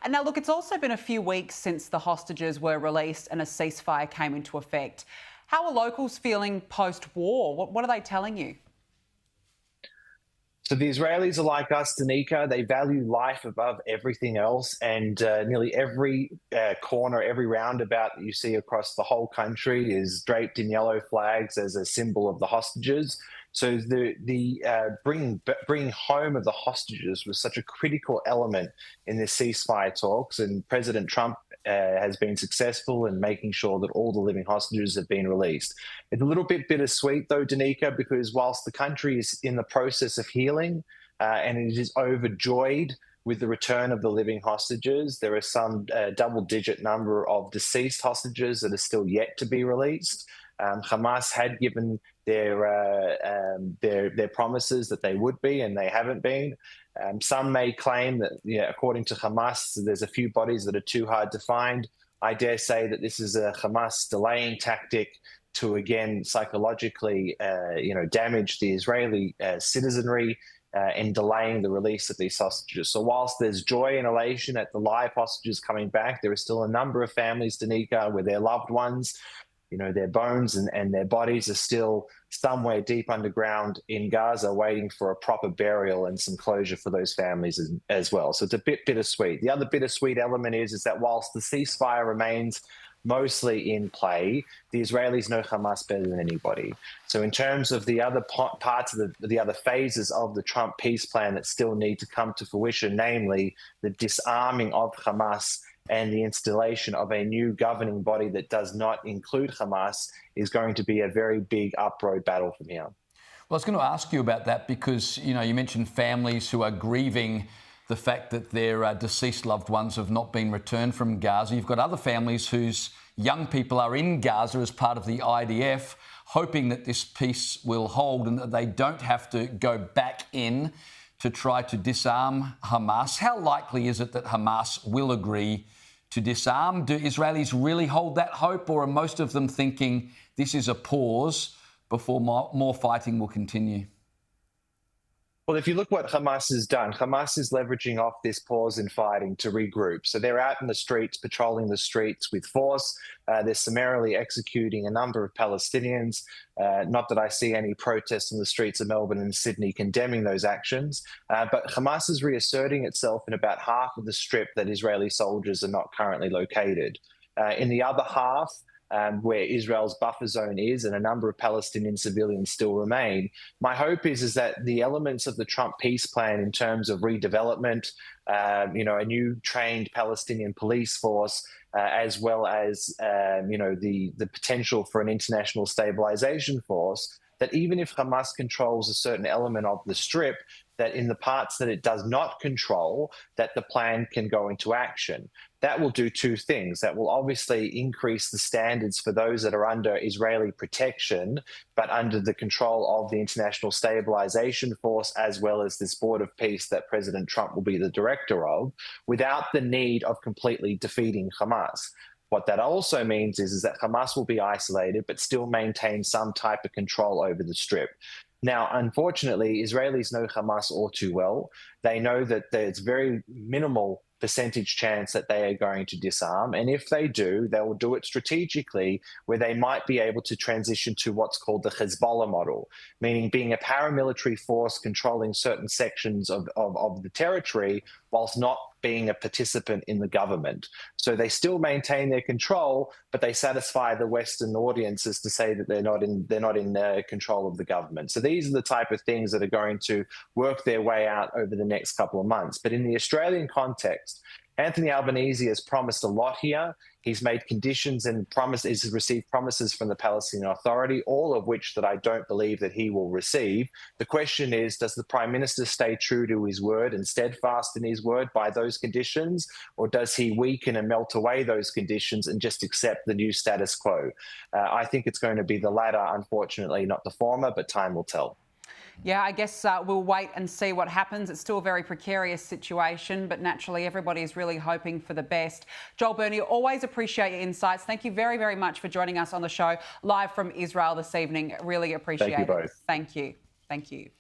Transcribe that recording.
And now, look, it's also been a few weeks since the hostages were released and a ceasefire came into effect. How are locals feeling post-war? What are they telling you? So the Israelis are like us, Danica. They value life above everything else, and nearly every corner, every roundabout that you see across the whole country is draped in yellow flags as a symbol of the hostages. So the bringing home of the hostages was such a critical element in the ceasefire talks, and President Trump has been successful in making sure that all the living hostages have been released. It's a little bit bittersweet, though, Danica, because whilst the country is in the process of healing and it is overjoyed with the return of the living hostages, there are some double-digit number of deceased hostages that are still yet to be released. Hamas had given their promises that they would be, and they haven't been. Some may claim that, according to Hamas, there's a few bodies that are too hard to find. I dare say that this is a Hamas delaying tactic to, again, psychologically, damage the Israeli citizenry in delaying the release of these hostages. So whilst there's joy and elation at the live hostages coming back, there are still a number of families, Danica, with their loved ones, their bones and their bodies are still somewhere deep underground in Gaza waiting for a proper burial and some closure for those families as well. So it's a bit bittersweet. The other bittersweet element is that whilst the ceasefire remains mostly in play, the Israelis know Hamas better than anybody. So in terms of the other parts of the other phases of the Trump peace plan that still need to come to fruition, namely the disarming of Hamas and the installation of a new governing body that does not include Hamas, is going to be a very big up-road battle from here. Well, I was going to ask you about that because, you mentioned families who are grieving the fact that their deceased loved ones have not been returned from Gaza. You've got other families whose young people are in Gaza as part of the IDF, hoping that this peace will hold and that they don't have to go back in to try to disarm Hamas. How likely is it that Hamas will agree to disarm? Do Israelis really hold that hope, or are most of them thinking this is a pause before more fighting will continue? Well, if you look what Hamas has done, Hamas is leveraging off this pause in fighting to regroup. So they're out in the streets, patrolling the streets with force. They're summarily executing a number of Palestinians. Not that I see any protests in the streets of Melbourne and Sydney condemning those actions. But Hamas is reasserting itself in about half of the strip that Israeli soldiers are not currently located. In the other half, where Israel's buffer zone is and a number of Palestinian civilians still remain. My hope is that the elements of the Trump peace plan in terms of redevelopment, a new trained Palestinian police force, as well as, the potential for an international stabilization force, that even if Hamas controls a certain element of the strip, that in the parts that it does not control, that the plan can go into action. That will do two things. That will obviously increase the standards for those that are under Israeli protection, but under the control of the International Stabilization Force, as well as this Board of Peace that President Trump will be the director of, without the need of completely defeating Hamas. What that also means is that Hamas will be isolated, but still maintain some type of control over the strip. Now, unfortunately, Israelis know Hamas all too well. They know that there's very minimal percentage chance that they are going to disarm. And if they do, they will do it strategically, where they might be able to transition to what's called the Hezbollah model, meaning being a paramilitary force controlling certain sections of the territory whilst not being a participant in the government. So they still maintain their control, but they satisfy the Western audiences to say that they're not in control of the government. So these are the type of things that are going to work their way out over the next couple of months. But in the Australian context, Anthony Albanese has promised a lot here. He's made conditions and he's received promises from the Palestinian Authority, all of which that I don't believe that he will receive. The question is, does the Prime Minister stay true to his word and steadfast in his word by those conditions, or does he weaken and melt away those conditions and just accept the new status quo? I think it's going to be the latter, unfortunately, not the former, but time will tell. Yeah, I guess we'll wait and see what happens. It's still a very precarious situation, but naturally everybody is really hoping for the best. Joel, Burnie, always appreciate your insights. Thank you very, very much for joining us on the show live from Israel this evening. Really appreciate it. Thank you both. Thank you. Thank you.